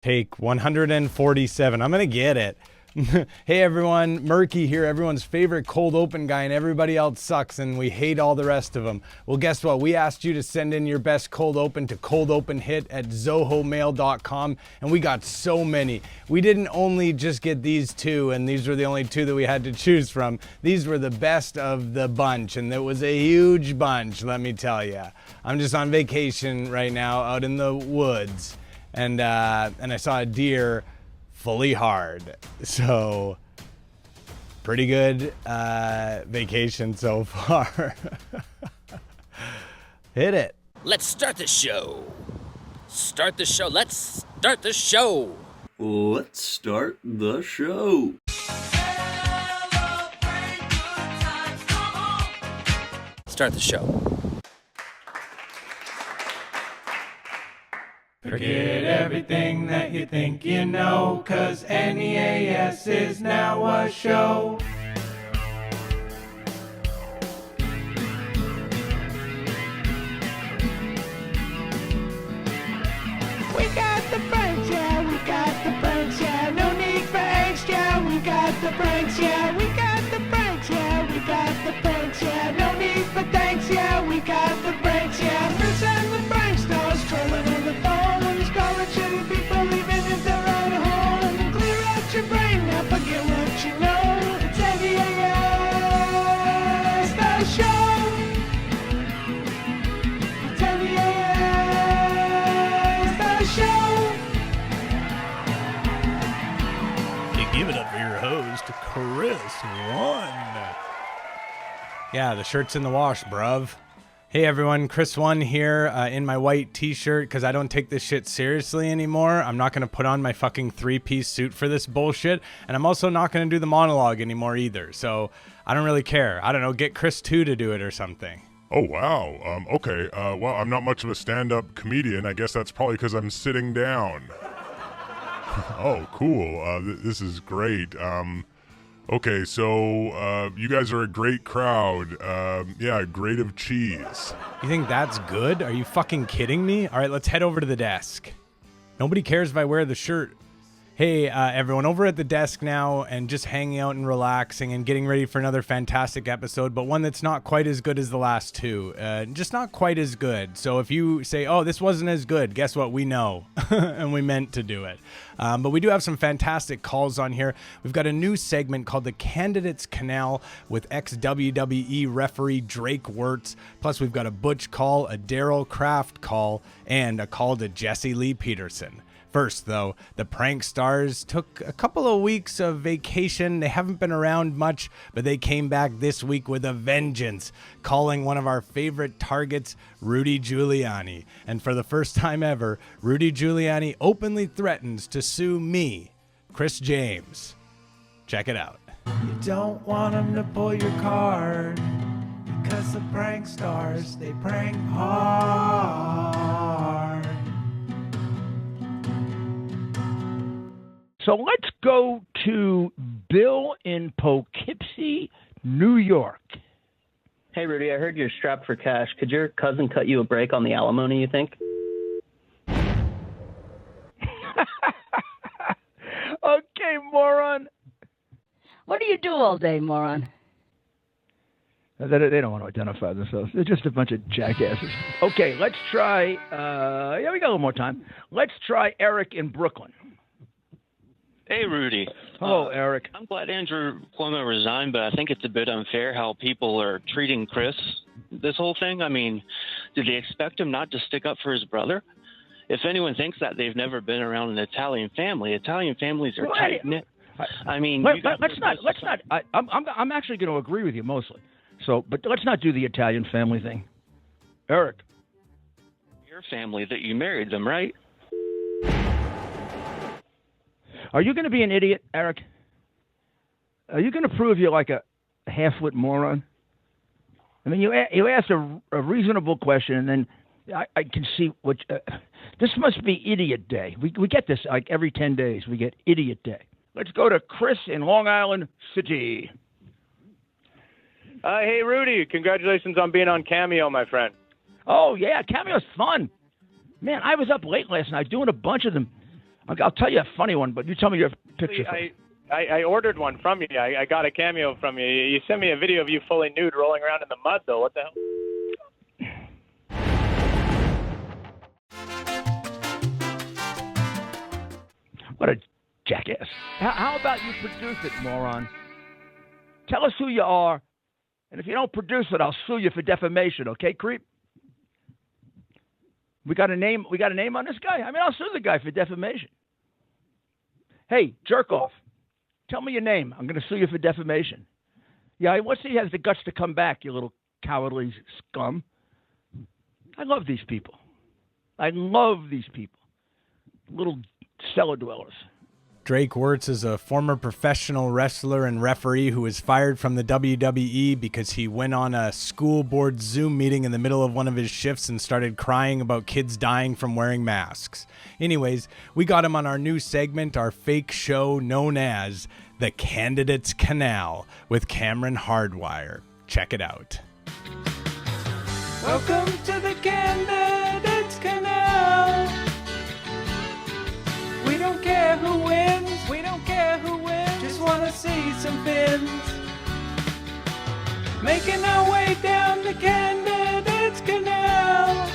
Take 147. I'm going to get it. Hey everyone, Murky here, everyone's favorite cold open guy, and everybody else sucks and we hate all the rest of them. Well, guess what? We asked you to send in your best cold open to coldopenhit@zohomail.com, and we got so many. We didn't only just get these two, and these were the only two that we had to choose from. These were the best of the bunch, and it was a huge bunch, let me tell you. I'm just on vacation right now out in the woods, and I saw a deer fully hard. So pretty good vacation so far. Hit it. Let's start the show. Start the show. Let's start the show. Let's start the show. Start the show. Forget everything that you think you know, 'cause NEAS is now a show. We got the pranks, yeah, we got the pranks, yeah, no need for angst, yeah, we got the pranks, yeah, we got the pranks, yeah, we got the pranks, yeah, no need for thanks, yeah, we got the pranks, yeah, Fritz and the pranksters trolling on the phone. People leaving in their own home. Clear out your brain, now forget what you know. It's NEAS, the show. It's NEAS, the show. You give it up for your host, Chris One. Yeah, the shirt's in the wash, bruv. Hey everyone, Chris One here in my white t-shirt because I don't take this shit seriously anymore. I'm not going to put on my fucking three-piece suit for this bullshit, and I'm also not going to do the monologue anymore either, so I don't really care. I don't know, get Chris 2 to do it or something. Oh, wow. Okay. Well, I'm not much of a stand-up comedian. I guess that's probably because I'm sitting down. Oh, cool. This is great. Okay, so you guys are a great crowd. Yeah, great of cheese. You think that's good? Are you fucking kidding me? All right, let's head over to the desk. Nobody cares if I wear the shirt. Hey, everyone, over at the desk now and just hanging out and relaxing and getting ready for another fantastic episode, but one that's not quite as good as the last two. Just not quite as good. So if you say, oh, this wasn't as good, guess what? We know. And we meant to do it. But we do have some fantastic calls on here. We've got a new segment called the Candidates Canal with ex-WWE referee Drake Wertz. Plus, we've got a Butch call, a Daryl Kraft call, and a call to Jesse Lee Peterson. First, though, the prank stars took a couple of weeks of vacation. They haven't been around much, but they came back this week with a vengeance, calling one of our favorite targets, Rudy Giuliani. And for the first time ever, Rudy Giuliani openly threatens to sue me, Chris James. Check it out. You don't want him to pull your card, because the prank stars, they prank hard. So let's go to Bill in Poughkeepsie, New York. Hey, Rudy, I heard you're strapped for cash. Could your cousin cut you a break on the alimony, you think? Okay, moron. What do you do all day, moron? They don't want to identify themselves. They're just a bunch of jackasses. Okay, let's try. Yeah, we got a little more time. Let's try Eric in Brooklyn. Hey, Rudy. Hello, Eric. I'm glad Andrew Cuomo resigned, but I think it's a bit unfair how people are treating Chris this whole thing. I mean, did they expect him not to stick up for his brother? If anyone thinks that, they've never been around an Italian family. Italian families are tight-knit. I mean, let's not. I'm actually going to agree with you mostly. So, but let's not do the Italian family thing. Eric. Your family that you married them, right? Are you going to be an idiot, Eric? Are you going to prove you're like a half-wit moron? I mean, you asked a reasonable question, and then I can see what... this must be Idiot Day. We get this like every 10 days. We get Idiot Day. Let's go to Chris in Long Island City. Hey, Rudy, congratulations on being on Cameo, my friend. Oh, yeah, Cameo's fun. Man, I was up late last night doing a bunch of them. I'll tell you a funny one, but you tell me your picture first. I ordered one from you. I got a Cameo from you. You sent me a video of you fully nude rolling around in the mud, though. What the hell? What a jackass. How about you produce it, moron? Tell us who you are, and if you don't produce it, I'll sue you for defamation, okay, creep? We got a name on this guy? I mean, I'll sue the guy for defamation. Hey, jerk off. Tell me your name. I'm going to sue you for defamation. Yeah, once he has the guts to come back, you little cowardly scum. I love these people. Little cellar dwellers. Drake Wertz is a former professional wrestler and referee who was fired from the WWE because he went on a school board Zoom meeting in the middle of one of his shifts and started crying about kids dying from wearing masks. Anyways, we got him on our new segment, our fake show known as The Candidates Canal with Cameron Hardwire. Check it out. Welcome to the Candidates Canal. We don't care who wins, just wanna see some fins. Making our way down the Candidates Canal.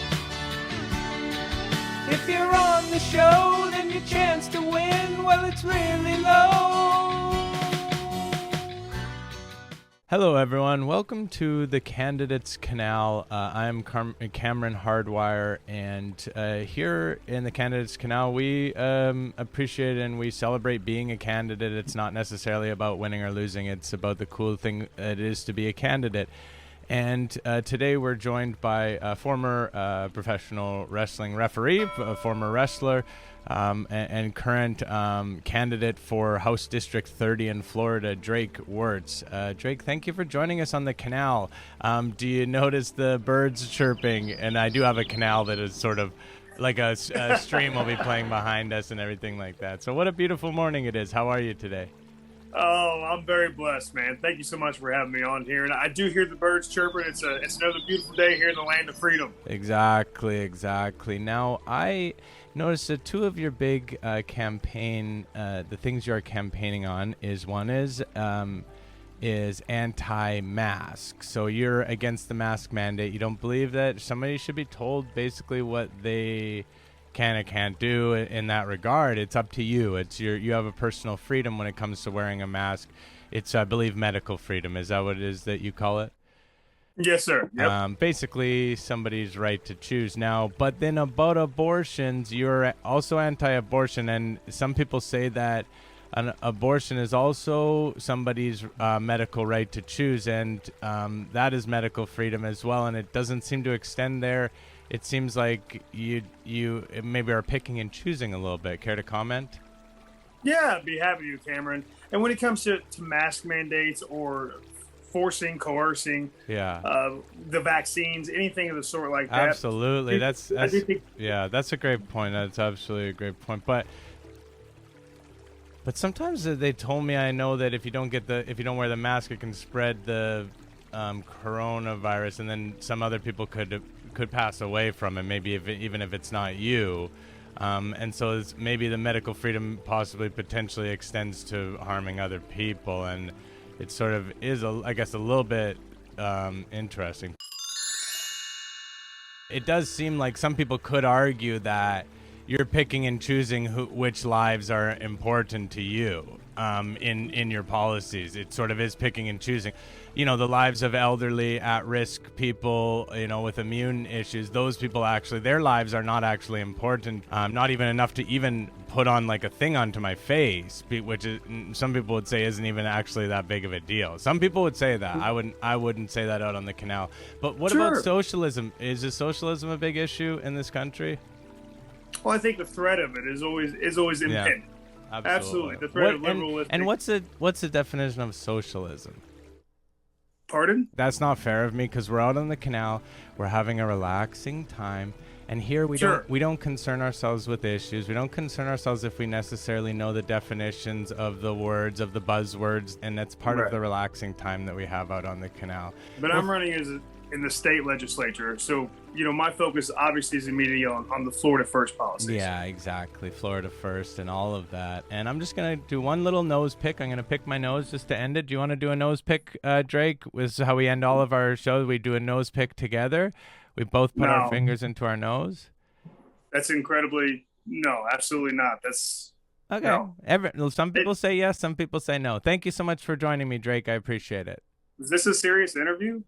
If you're on the show, then your chance to win, well, it's really low. Hello, everyone. Welcome to the Candidates Canal. I'm Cameron Hardwire, and here in the Candidates Canal, we appreciate and we celebrate being a candidate. It's not necessarily about winning or losing. It's about the cool thing it is to be a candidate. And today we're joined by a former professional wrestling referee, a former wrestler, and current candidate for House District 30 in Florida, Drake Wertz. Drake, thank you for joining us on the canal. Do you notice the birds chirping? And I do have a canal that is sort of like a stream will be playing behind us and everything like that. So what a beautiful morning it is. How are you today? Oh, I'm very blessed, man. Thank you so much for having me on here. And I do hear the birds chirping. It's another beautiful day here in the land of freedom. Exactly. Now, I noticed that two of your big campaign, the things you are campaigning on, is one is anti-mask. So you're against the mask mandate. You don't believe that somebody should be told basically what they can and can't do in that regard. It's up to you. You have a personal freedom when it comes to wearing a mask. It's, I believe, medical freedom. Is that what it is that you call it? Yes, sir. Yep. Basically, somebody's right to choose now. But then about abortions, you're also anti-abortion, and some people say that an abortion is also somebody's medical right to choose, and that is medical freedom as well, and it doesn't seem to extend there. It seems like you maybe are picking and choosing a little bit. Care to comment? Yeah, I'd be happy to, Cameron. And when it comes to mask mandates or coercing, the vaccines, anything of the sort like that. Absolutely, that's a great point. That's absolutely a great point. But sometimes they told me, I know that if you don't wear the mask, it can spread the coronavirus, and then some other people could pass away from it, maybe even if it's not you. And so maybe the medical freedom possibly potentially extends to harming other people, and it sort of is, I guess, a little bit interesting. It does seem like some people could argue that you're picking and choosing which lives are important to you in your policies. It sort of is picking and choosing. The lives of elderly, at-risk people, with immune issues, those people actually, their lives are not actually important, not even enough to even put on like a thing onto my face, which is, some people would say isn't even actually that big of a deal. Some people would say that. I wouldn't say that out on the canal. But what about socialism? Is socialism a big issue in this country? Well, I think the threat of it is always impending. Yeah, absolutely. The threat of liberalism. And what's the definition of socialism? Pardon? That's not fair of me, because we're out on the canal, we're having a relaxing time, And here we don't concern ourselves with issues. We don't concern ourselves if we necessarily know the definitions of the words, of the buzzwords, and that's part of the relaxing time that we have out on the canal. But I'm running in the state legislature, so my focus obviously is immediately on the Florida First policies. Yeah, exactly. Florida First and all of that. And I'm just going to do one little nose pick. I'm going to pick my nose just to end it. Do you want to do a nose pick, Drake? This is how we end all of our shows. We do a nose pick together. We both put our fingers into our nose. That's no, absolutely not. That's okay. No. Some people say yes, some people say no. Thank you so much for joining me, Drake. I appreciate it. Is this a serious interview?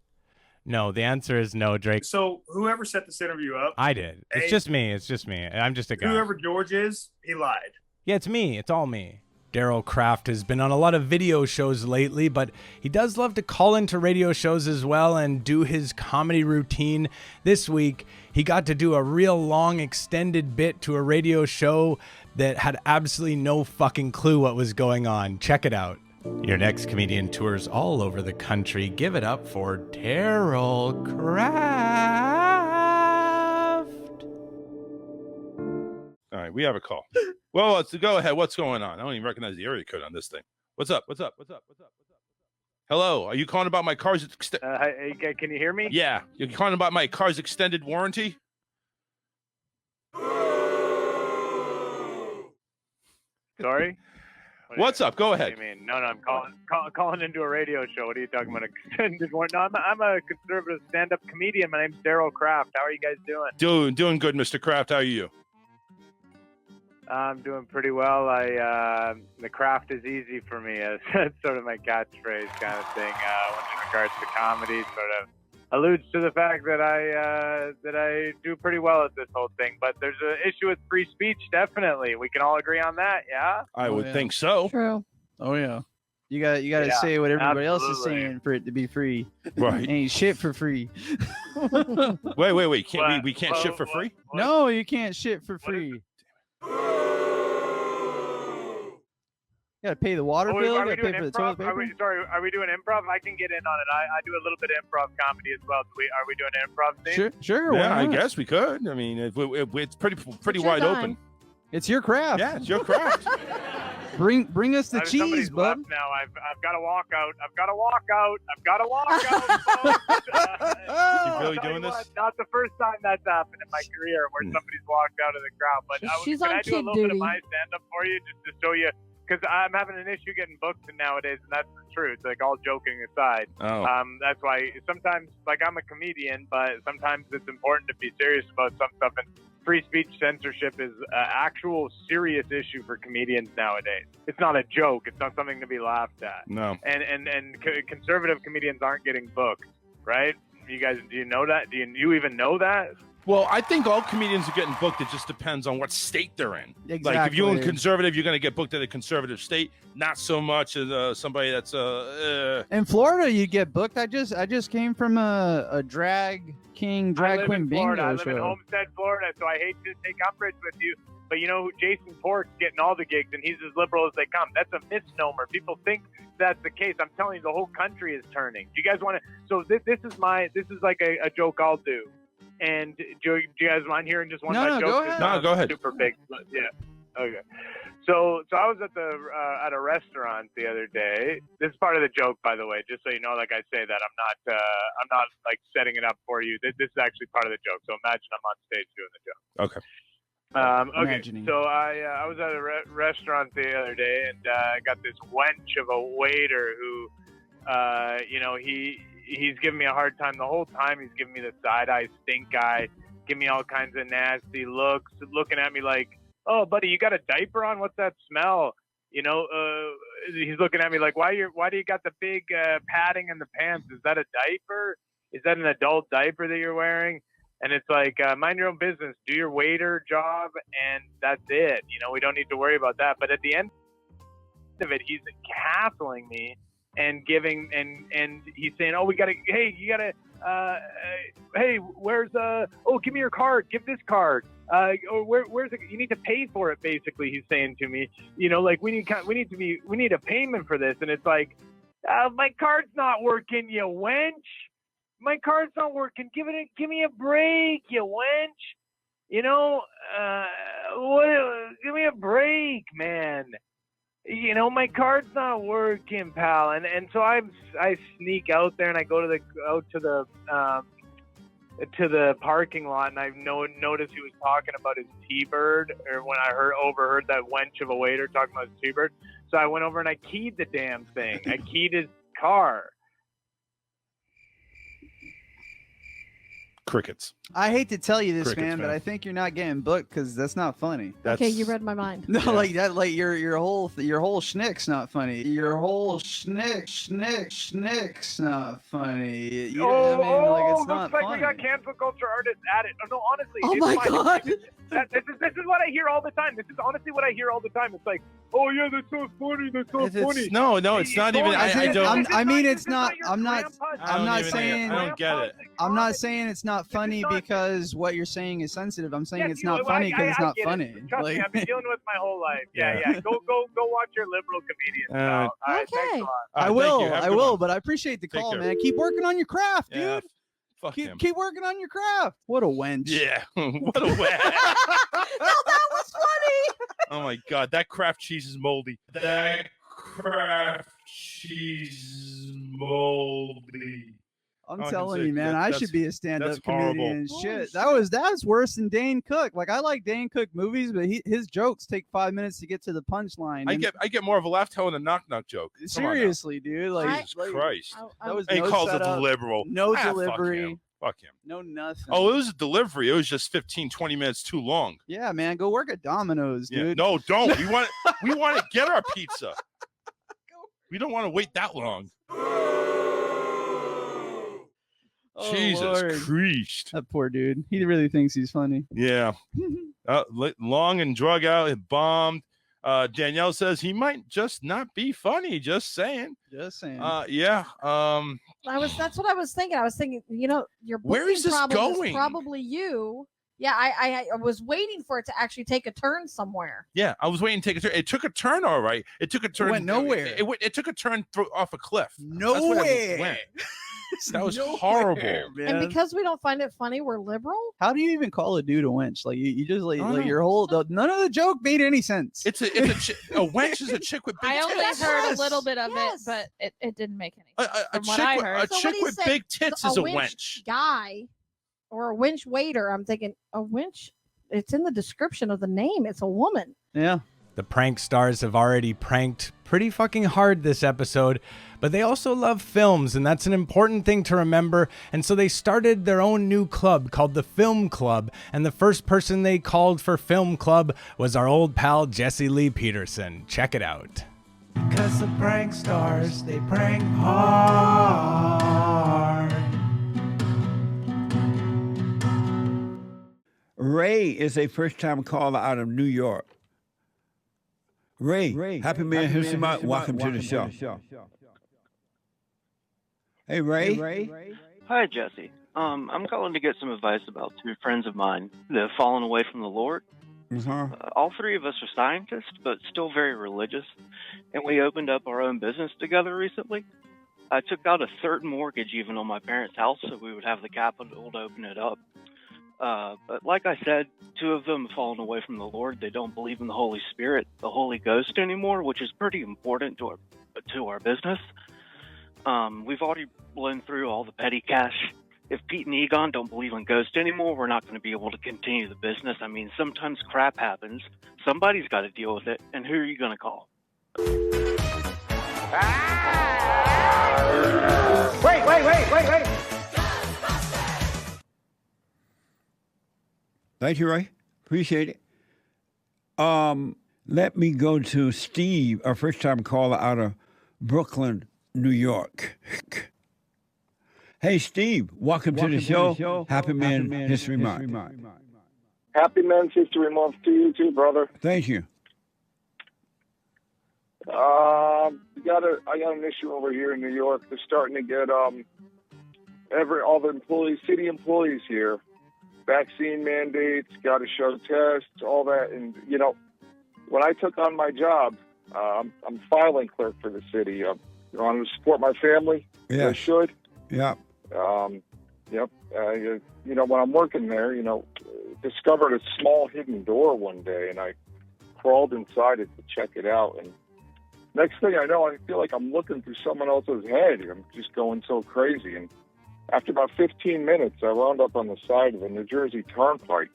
No, the answer is no, Drake. So whoever set this interview up, I did. It's just me. I'm just a guy. Whoever George is, he lied. Yeah, it's me. It's all me. Daryl Kraft has been on a lot of video shows lately, but he does love to call into radio shows as well and do his comedy routine. This week, he got to do a real long extended bit to a radio show that had absolutely no fucking clue what was going on. Check it out. Your next comedian tours all over the country. Give it up for Daryl Kraft. All right, we have a call. Well, let's go ahead. What's going on? I don't even recognize the area code on this thing. What's up? Hello, are you calling about my car's Hey, can you hear me? Yeah, you're calling about my car's extended warranty? Sorry? What's up? Go ahead. What do you mean? No, I'm calling into a radio show. What are you talking about? Extended warranty? No, I'm a conservative stand-up comedian. My name's Daryl Kraft. How are you guys doing? Doing good, Mr. Kraft. How are you? I'm doing pretty well. The craft is easy for me. That's sort of my catchphrase kind of thing. When in regards to comedy, sort of alludes to the fact that I do pretty well at this whole thing. But there's an issue with free speech, definitely. We can all agree on that, yeah? I would think so. True. Oh yeah. You got to say what everybody else is saying for it to be free. Right. Ain't shit for free. Wait. We can't shit for free? No, you can't shit for free. You gotta pay the water bill. You gotta pay for the toilet paper. Are we doing improv? I can get in on it. I do a little bit of improv comedy as well. Are we doing an improv scene? Sure. Yeah, I guess we could. I mean, it's pretty wide open. It's your craft. Yeah, it's your craft. Bring us the cheese, bud. Now I've got to walk out. You really doing this? Not the first time that's happened in my career where somebody's walked out of the crowd. But She's can on I do a kid little bit duty. of my stand-up for you just to show you? Because I'm having an issue getting booked nowadays, and that's the truth. Like, all joking aside. Oh. That's why sometimes, like, I'm a comedian, but sometimes it's important to be serious about some stuff. And free speech censorship is an actual serious issue for comedians nowadays. It's not a joke. It's not something to be laughed at. No. And conservative comedians aren't getting booked, right? You guys, do you know that? Do you even know that? Well, I think all comedians are getting booked. It just depends on what state they're in. Exactly. Like, if you're in conservative, you're going to get booked at a conservative state. Not so much as somebody that's In Florida, you get booked. I just came from a drag queen bingo I live show. in Homestead, Florida, so I hate to take umbrage with you, but you know, Jason Pork's getting all the gigs, and he's as liberal as they come. That's a misnomer. People think that's the case. I'm telling you, the whole country is turning. Do you guys want to? So this is like a joke I'll do. And do you guys mind hearing just one of my jokes? Go ahead. No, go ahead. Super big, but yeah. Okay. So I was at a restaurant the other day. This is part of the joke, by the way, just so you know. Like I say that I'm not like setting it up for you. This is actually part of the joke. So imagine I'm on stage doing the joke. Okay. Imagining. So I was at a restaurant the other day, and I got this wench of a waiter who, he's giving me a hard time the whole time. He's giving me the side eye, stink eye, giving me all kinds of nasty looks, looking at me like, "Oh, buddy, you got a diaper on? What's that smell?" He's looking at me like, "Why do you got the big padding in the pants? Is that a diaper? Is that an adult diaper that you're wearing?" And it's like, mind your own business, do your waiter job, and that's it. We don't need to worry about that. But at the end of it, he's castling me and giving, and he's saying, "Oh, hey, where's give me your card, give this card. Or where's it? You need to pay for it." Basically, he's saying to me, like we need a payment for this, and it's like, my card's not working, you wench. My card's not working. Give me a break, you wench. give me a break, man. My card's not working, pal. And so I sneak out there and I go to the parking lot, and I noticed he was talking about his T-Bird, or when I overheard that wench of a waiter talking about his T-Bird. So I went over and I keyed the damn thing. I keyed his car. Crickets. I hate to tell you this, Crickets, man, but I think you're not getting booked because that's not funny. Okay, you read my mind. No, like that, like your whole schnick's not funny. Your whole schnick's not funny. You know what I mean? Like it's not looks like funny. we got cancel culture artists at it. No, honestly. Oh it's my fine. God. This is what I hear all the time. This is honestly what I hear all the time. It's like, oh yeah, that's so funny. That's so funny. No, it's not even. I don't. I mean, it's not. I'm not saying. I don't get it. I'm not saying it's not funny because what you're saying is sensitive. I'm saying it's not funny because it's not funny. Trust me, I've been dealing with my whole life. Yeah. Go watch your liberal comedians. All right, thanks a lot. I will, but I appreciate the call, man. Keep working on your craft, Yeah, dude. Fuck him. Keep working on your craft. What a wench. Yeah. What a wench. That was funny. Oh my God, that Kraft cheese is moldy. That Kraft cheese is moldy. I'm telling you, man, I should be a stand-up comedian. Shit, that's worse than Dane Cook. Like I like Dane Cook movies, but his jokes take 5 minutes to get to the punchline. I get more of a laugh telling a knock joke. Seriously, dude. Like Jesus Christ. That was He no calls setup, it liberal. no Fuck delivery, him. Fuck him. no nothing. Oh, it was a delivery. It was just 15, 20 minutes too long. Yeah, man, go work at Domino's, Yeah. dude. No, don't. We want to get our pizza. We don't want to wait that long. Oh, Jesus Lord. Christ. That poor dude. He really thinks he's funny. Yeah. Long and drug out, it bombed. Danielle says he might just not be funny. Just saying. Just saying. Yeah. That's what I was thinking. I was thinking, your Where is booking this problem going? is probably you. Yeah, I was waiting for it to actually take a turn somewhere. Yeah, I was waiting to take a turn. It took a turn, all right. It took a turn. went nowhere. It took a turn off a cliff. Nowhere. That's where it went. That was horrible. And because we don't find it funny, we're liberal. How do you even call a dude a wench? Like you just like your whole none of the joke made any sense. It's a wench is a chick with big I only tits. heard a little bit of it, but it didn't make any sense. From what I heard. A chick with big tits is a wench. Guy or a winch waiter. I'm thinking a winch. It's in the description of the name. It's a woman. Yeah. The prank stars have already pranked pretty fucking hard this episode, but they also love films, and that's an important thing to remember. And so they started their own new club called the Film Club, and the first person they called for Film Club was our old pal Jesse Lee Peterson. Check it out. Cause the prank stars, they prank hard. Ray is a first-time caller out of New York. Ray, happy man, History Month. Welcome to the show. Hey, Ray. Hi, Jesse. I'm calling to get some advice about two friends of mine that have fallen away from the Lord. All three of us are scientists, but still very religious, and we opened up our own business together recently. I took out a third mortgage even on my parents' house so we would have the capital to open it up. But like I said, two of them have fallen away from the Lord. They don't believe in the Holy Spirit, the Holy Ghost anymore, which is pretty important to our business. We've already blown through all the petty cash. If Pete and Egon don't believe in ghosts anymore, we're not going to be able to continue the business. I mean, sometimes crap happens. Somebody's got to deal with it. And who are you going to call? Wait. Thank you, Ray. Appreciate it. Let me go to Steve, our first-time caller out of Brooklyn, New York. Hey, Steve. Welcome to the show. Happy Man History Month. Happy Men's History Month to you too, brother. Thank you. I got an issue over here in New York. They're starting to get all the city employees here. Vaccine mandates, got to show tests, all that. And, when I took on my job, I'm filing clerk for the city. I want to support my family. Yeah. I should. Yeah. When I'm working there, discovered a small hidden door one day, and I crawled inside it to check it out. And next thing I know, I feel like I'm looking through someone else's head. I'm just going so crazy. And after about 15 minutes, I wound up on the side of the New Jersey Turnpike.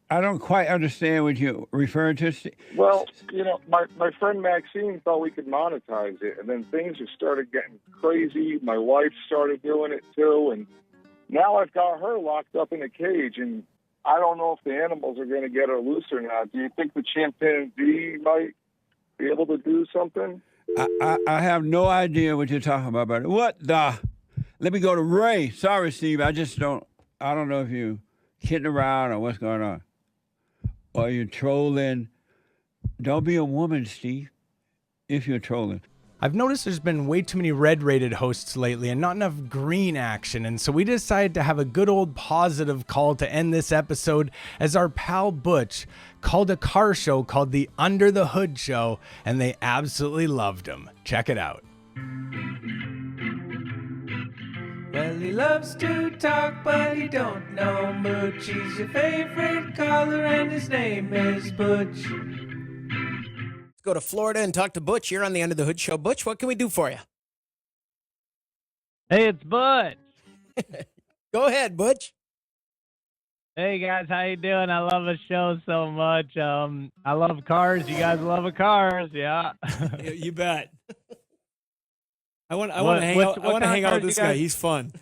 I don't quite understand what you're referring to. Well, you know, my friend Maxine thought we could monetize it, and then things just started getting crazy. My wife started doing it too, and now I've got her locked up in a cage, and I don't know if the animals are going to get her loose or not. Do you think the chimpanzee might be able to do something? I have no idea what you're talking about, buddy. What the? Let me go to Ray. Sorry, Steve. I don't know if you're kidding around or what's going on. Or you're trolling. Don't be a woman, Steve, if you're trolling. I've noticed there's been way too many red-rated hosts lately and not enough green action, and so we decided to have a good old positive call to end this episode as our pal Butch called a car show called the Under the Hood Show, and they absolutely loved him. Check it out. Well, he loves to talk, but he don't know much. He's your favorite caller, and his name is Butch. Let's go to Florida and talk to Butch. You're on the Under the Hood Show. Butch, what can we do for you? Hey, it's Butch. Go ahead, Butch. Hey, guys, how you doing? I love the show so much. I love cars. You guys love cars, yeah. You bet. I want to hang out with this guy. He's fun.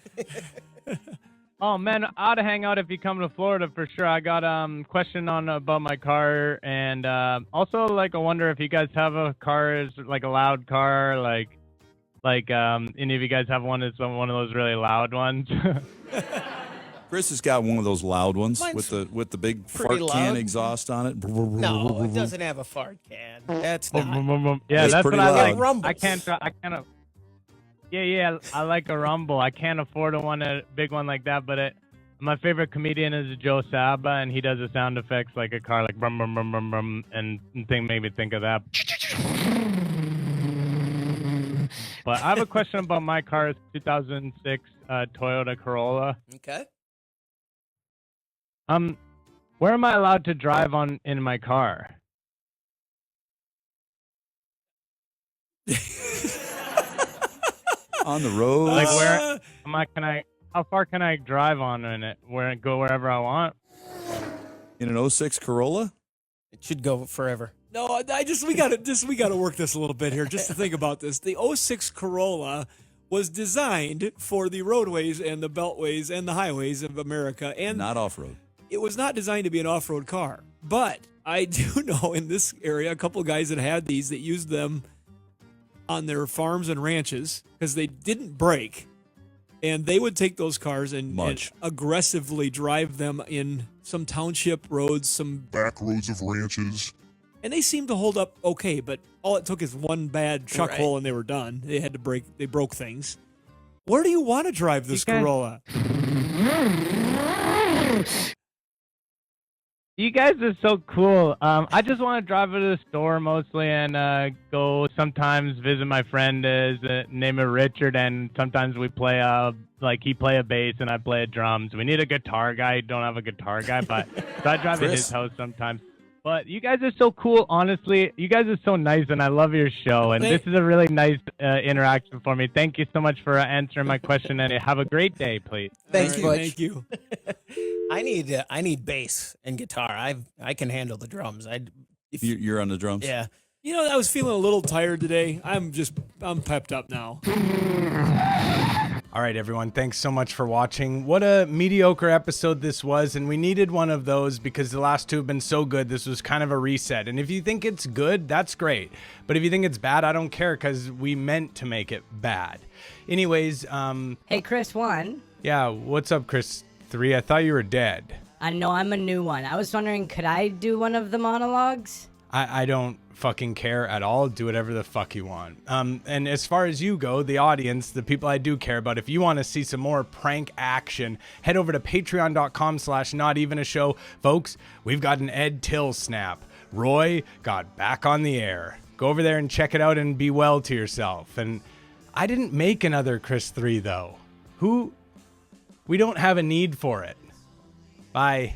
Oh man, I ought to hang out if you come to Florida for sure. I got question about my car, and also I wonder if you guys have a car is like a loud car, like any of you guys have one that's one of those really loud ones. Chris has got one of those loud ones Mine's with the big fart loud. can exhaust on it. No, it doesn't have a fart can. That's not. Yeah, that's what I like. Rumbles. I can't. Yeah, I like a rumble. I can't afford a big one like that, but my favorite comedian is Joe Saba, and he does the sound effects like a car, like brum, brum, brum, brum, brum, and thing made me think of that. But I have a question about my car. It's 2006 Toyota Corolla. Okay. Where am I allowed to drive in my car? On the road. Like where how far can I drive in it? Go wherever I want? In an 06 Corolla? It should go forever. No, we gotta work this a little bit here just to think about this. The 06 Corolla was designed for the roadways and the beltways and the highways of America, and not off-road. It was not designed to be an off-road car. But I do know in this area a couple of guys that had these that used them on their farms and ranches because they didn't break, and they would take those cars and aggressively drive them in some township roads, some back roads of ranches, and they seemed to hold up okay. But all it took is one bad chuck hole and they were done. They had to break. They broke things. Where do you want to drive this Corolla? You guys are so cool. I just want to drive to the store mostly and go sometimes visit my friend named Richard, and sometimes we play he play a bass and I play a drums. We need a guitar guy. Don't have a guitar guy, but so I drive to his house sometimes. But you guys are so cool, honestly. You guys are so nice, and I love your show. And this is a really nice interaction for me. Thank you so much for answering my question, and have a great day, please. Thank you. Thank you. I need bass and guitar. I can handle the drums. You're on the drums? Yeah. You know, I was feeling a little tired today. I'm pepped up now. All right, everyone. Thanks so much for watching. What a mediocre episode this was, and we needed one of those because the last two have been so good. This was kind of a reset. And if you think it's good, that's great. But if you think it's bad, I don't care because we meant to make it bad. Anyways, Hey, Chris 1. Yeah, what's up, Chris 3? I thought you were dead. I know I'm a new one. I was wondering, could I do one of the monologues? I don't fucking care at all. Do whatever the fuck you want. And as far as you go, the audience, the people I do care about, if you want to see some more prank action, head over to patreon.com/notevenashow. Folks, we've got an Ed Till snap. Roy got back on the air. Go over there and check it out and be well to yourself. And I didn't make another Chris 3 though. We don't have a need for it. Bye.